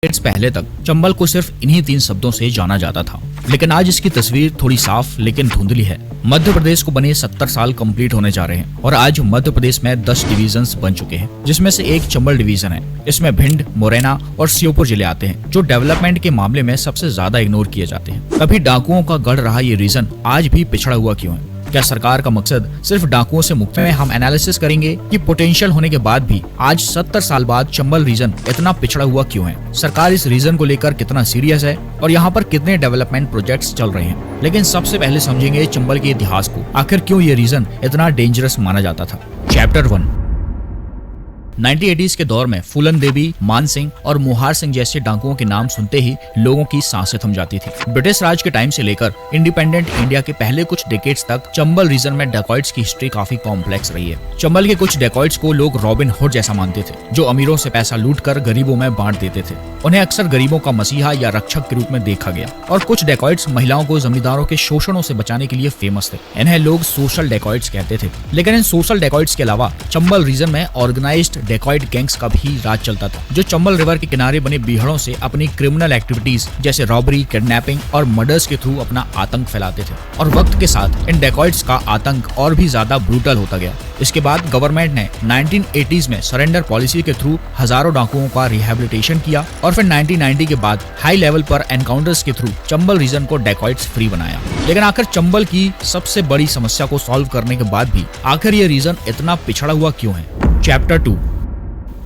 पहले तक चंबल को सिर्फ इन्हीं 3 शब्दों से जाना जाता था, लेकिन आज इसकी तस्वीर थोड़ी साफ लेकिन धुंधली है। मध्य प्रदेश को बने 70 साल कंप्लीट होने जा रहे हैं और आज मध्य प्रदेश में 10 डिवीजन्स बन चुके हैं, जिसमें से एक चंबल डिवीजन है। इसमें भिंड, मुरैना और श्योपुर जिले आते हैं, जो डेवलपमेंट के मामले में सबसे ज्यादा इग्नोर किए जाते हैं। कभी डाकुओं का गढ़ रहा ये रीजन आज भी पिछड़ा हुआ क्यों है? क्या सरकार का मकसद सिर्फ डाकुओं से मुक्ति में? हम एनालिसिस करेंगे कि पोटेंशियल होने के बाद भी आज 70 साल बाद चंबल रीजन इतना पिछड़ा हुआ क्यों है, सरकार इस रीजन को लेकर कितना सीरियस है और यहाँ पर कितने डेवलपमेंट प्रोजेक्ट्स चल रहे हैं। लेकिन सबसे पहले समझेंगे चंबल के इतिहास को, आखिर क्यों ये रीजन इतना डेंजरस माना जाता था। चैप्टर 1। 1980s के दौर में फूलन देवी, मान सिंह और मुहार सिंह जैसे डाकुओं के नाम सुनते ही लोगों की सांसें थम जाती थी। ब्रिटिश राज के टाइम से लेकर इंडिपेंडेंट इंडिया के पहले कुछ डेकेड्स तक चंबल रीजन में डेकॉइट्स की हिस्ट्री काफी कॉम्प्लेक्स रही है। चंबल के कुछ डेकॉइट्स को लोग रॉबिन हुड जैसा मानते थे, जो अमीरों से पैसा लूटकर गरीबों में बांट देते थे। उन्हें अक्सर गरीबों का मसीहा या रक्षक के रूप में देखा गया। और कुछ डेकॉइट्स महिलाओं को जमींदारों के शोषणों से बचाने के लिए फेमस थे। इन्हें लोग सोशल डेकॉइट्स कहते थे। लेकिन इन सोशल डेकॉइट्स के अलावा चंबल रीजन में ऑर्गेनाइज्ड डेकॉइट गैंग्स का भी राज चलता था, जो चंबल रिवर के किनारे बने बीहड़ों से अपनी क्रिमिनल एक्टिविटीज जैसे रॉबरी, किडनैपिंग और मर्डर्स के थ्रू अपना आतंक फैलाते थे। और वक्त के साथ इन डेकॉइट्स का आतंक और भी ज्यादा ब्रूटल होता गया। इसके बाद गवर्नमेंट ने 1980s में सरेंडर पॉलिसी के थ्रू हजारों डाकुओं का रिहेबिलिटेशन किया और फिर 1990 के बाद हाई लेवल पर एनकाउंटर्स के थ्रू चंबल रीजन को डेकॉइट्स फ्री बनाया। लेकिन आखिर चंबल की सबसे बड़ी समस्या को सॉल्व करने के बाद भी आखिर ये रीजन इतना पिछड़ा हुआ क्यों है। चैप्टर 2।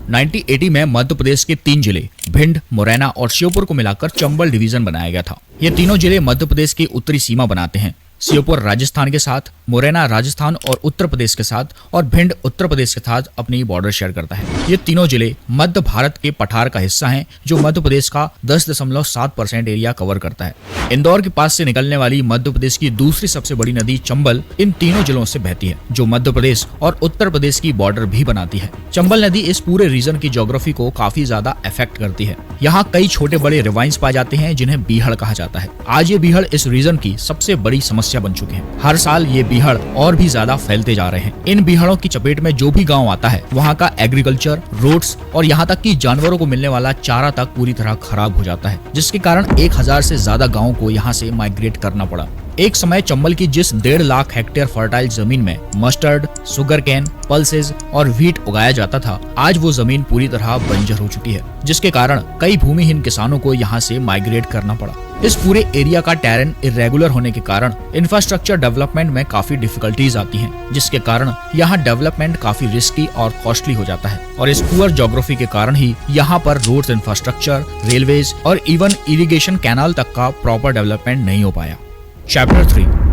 1980 में मध्य प्रदेश के 3 जिले भिंड, मुरैना और श्योपुर को मिलाकर चंबल डिवीजन बनाया गया था। ये तीनों जिले मध्य प्रदेश की उत्तरी सीमा बनाते हैं। श्योपुर राजस्थान के साथ, मुरैना राजस्थान और उत्तर प्रदेश के साथ और भिंड उत्तर प्रदेश के साथ अपनी बॉर्डर शेयर करता है। ये तीनों जिले मध्य भारत के पठार का हिस्सा हैं, जो मध्य प्रदेश का 10.7% एरिया कवर करता है। इंदौर के पास से निकलने वाली मध्य प्रदेश की दूसरी सबसे बड़ी नदी चंबल इन तीनों जिलों से बहती है, जो मध्य प्रदेश और उत्तर प्रदेश की बॉर्डर भी बनाती है। चंबल नदी इस पूरे रीजन की ज्योग्राफी को काफी ज्यादा अफेक्ट करती है। यहाँ कई छोटे बड़े रिवाइंस पाए जाते हैं, जिन्हें बीहड़ कहा जाता है। आज ये बीहड़ इस रीजन की सबसे बड़ी समस्या बन चुके हैं। हर साल ये बीहड़ और भी ज्यादा फैलते जा रहे हैं। इन बीहड़ों की चपेट में जो भी गांव आता है, वहाँ का एग्रीकल्चर, रोड्स और यहाँ तक कि जानवरों को मिलने वाला चारा तक पूरी तरह खराब हो जाता है, जिसके कारण 1000 से ज्यादा गांवों को यहाँ से माइग्रेट करना पड़ा। एक समय चंबल की जिस 1.5 लाख हेक्टेयर फर्टाइल जमीन में मस्टर्ड, शुगर कैन, पल्सेस और व्हीट उगाया जाता था, आज वो जमीन पूरी तरह बंजर हो चुकी है, जिसके कारण कई भूमिहीन किसानों को यहाँ से माइग्रेट करना पड़ा। इस पूरे एरिया का टेरेन इरेगुलर होने के कारण इंफ्रास्ट्रक्चर डेवलपमेंट में काफी डिफिकल्टीज आती हैं, जिसके कारण यहाँ डेवलपमेंट काफी रिस्की और कॉस्टली हो जाता है। और इस पुअर ज्योग्राफी के कारण ही यहाँ पर रोड्स इंफ्रास्ट्रक्चर, रेलवेज और इवन इरिगेशन कैनाल तक का प्रॉपर डेवलपमेंट नहीं हो पाया। चैप्टर 3।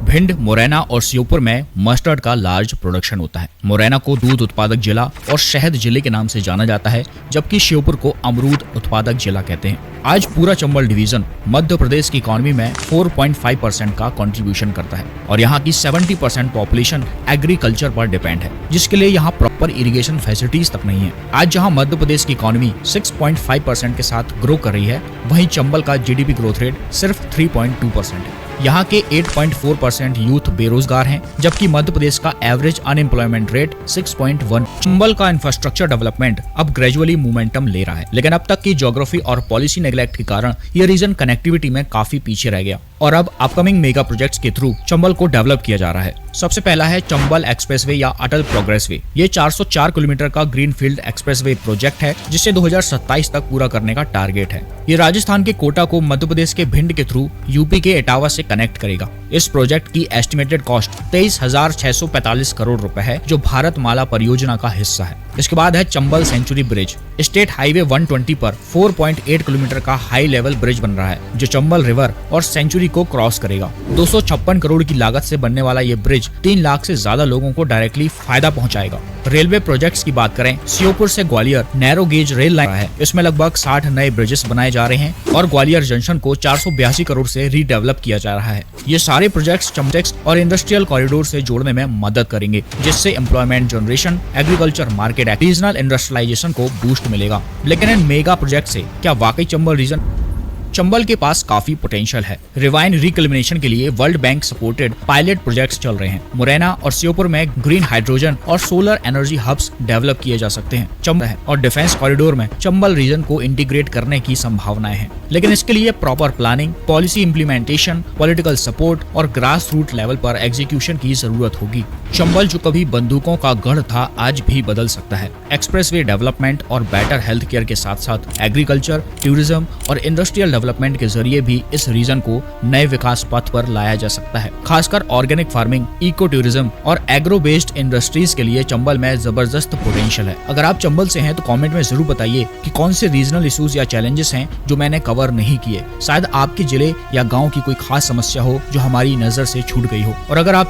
भिंड, मुरैना और श्योपुर में मस्टर्ड का लार्ज प्रोडक्शन होता है। मुरैना को दूध उत्पादक जिला और शहद जिले के नाम से जाना जाता है, जबकि श्योपुर को अमरूद उत्पादक जिला कहते हैं। आज पूरा चंबल डिवीजन मध्य प्रदेश की इकोनॉमी में 4.5% का कंट्रीब्यूशन करता है और यहाँ की 70% पॉपुलेशन एग्रीकल्चर पर डिपेंड है, जिसके लिए यहाँ प्रॉपर इरिगेशन फैसिलिटीज तक नहीं है। आज जहाँ मध्य प्रदेश की इकोनॉमी 6.5% के साथ ग्रो कर रही है, वहीं चंबल का जीडीपी ग्रोथ रेट सिर्फ 3.2% है। यहाँ के 8.4% यूथ बेरोजगार हैं, जबकि मध्य प्रदेश का एवरेज अनएम्प्लॉयमेंट रेट 6.1। चंबल का इंफ्रास्ट्रक्चर डेवलपमेंट अब ग्रेजुअली मोमेंटम ले रहा है, लेकिन अब तक की ज्योग्राफी और पॉलिसी नेग्लेक्ट के कारण ये रीजन कनेक्टिविटी में काफी पीछे रह गया और अब अपकमिंग मेगा प्रोजेक्ट्स के थ्रू चंबल को डेवलप किया जा रहा है। सबसे पहला है चंबल एक्सप्रेसवे या अटल प्रोग्रेस वे। ये 404 किलोमीटर का ग्रीनफील्ड एक्सप्रेसवे प्रोजेक्ट है, जिसे 2027 तक पूरा करने का टारगेट है। ये राजस्थान के कोटा को मध्य प्रदेश के भिंड के थ्रू यूपी के इटावा से कनेक्ट करेगा। इस प्रोजेक्ट की एस्टिमेटेड कॉस्ट 23,645 करोड़ रुपए है, जो भारत माला परियोजना का हिस्सा है। इसके बाद है Chambal sanctuary bridge. State highway 120 पर 4.8 किलोमीटर का हाई लेवल ब्रिज बन रहा है, जो चंबल रिवर और सेंचुरी को क्रॉस करेगा। 256 करोड़ की लागत से बनने वाला ये ब्रिज 3 लाख से ज्यादा लोगों को डायरेक्टली फायदा पहुंचाएगा। रेलवे प्रोजेक्ट्स की बात करें, श्योपुर से Gwalior narrow gauge rail line है। इसमें लगभग 60 नए ब्रिजेस बनाए जा रहे हैं और ग्वालियर जंक्शन को 482 करोड़ से रीडेवलप किया जा रहा है। ये सारे प्रोजेक्ट्स चंबल और इंडस्ट्रियल कॉरिडोर से जोड़ने में मदद करेंगे, जिससे employment generation, agriculture market, regional industrialisation को बूस्ट मिलेगा। लेकिन इन मेगा प्रोजेक्ट से क्या वाकई चंबल रीजन चंबल के पास काफी पोटेंशियल है। रिवाइन रिकल्मिनेशन के लिए world bank supported pilot projects चल रहे हैं। मुरैना और श्योपुर में ग्रीन हाइड्रोजन और सोलर एनर्जी हब्स डेवलप किए जा सकते हैं। चंबल है और डिफेंस कॉरिडोर में चंबल रीजन को इंटीग्रेट करने की संभावनाएं हैं, लेकिन इसके लिए proper planning, policy implementation, political support और ग्रास रूट लेवल पर एग्जीक्यूशन की जरूरत होगी। चंबल जो कभी बंदूकों का गढ़ था, आज भी बदल सकता है। एक्सप्रेसवे डेवलपमेंट और बेटर हेल्थ केयर के साथ साथ एग्रीकल्चर, टूरिज्म और इंडस्ट्रियल डेवलपमेंट के जरिए भी इस रीजन को नए विकास पथ पर लाया जा सकता है। खासकर ऑर्गेनिक फार्मिंग, इको टूरिज्म और एग्रो बेस्ड इंडस्ट्रीज के लिए चंबल में जबरदस्त पोटेंशियल है। अगर आप चंबल से हैं तो कमेंट में जरूर बताइए कि कौन से रीजनल इश्यूज या चैलेंजेस हैं जो मैंने कवर नहीं किए। शायद आपके जिले या गाँव की कोई खास समस्या हो जो हमारी नजर से छूट गई हो। और अगर आप